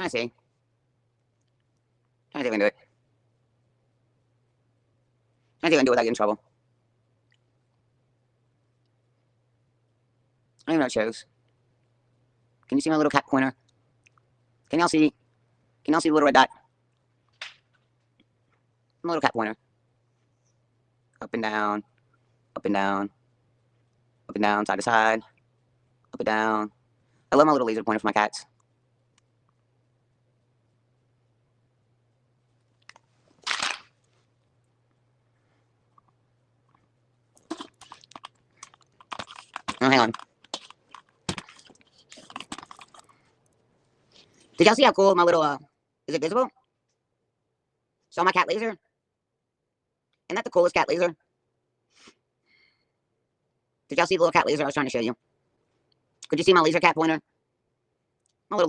Trying to see. Trying to see if I can do it. Trying to see if I can do it without getting in trouble. I don't even know what it shows. Can you see my little cat pointer? Can y'all see? Can y'all see the little red dot? My little cat pointer. Up and down. Up and down. Up and down, side to side. Up and down. I love my little laser pointer for my cats. Oh, hang on. Did y'all see how cool my little, is it visible? Saw my cat laser? Isn't that the coolest cat laser? Did y'all see the little cat laser I was trying to show you? Could you see my laser cat pointer? My little laser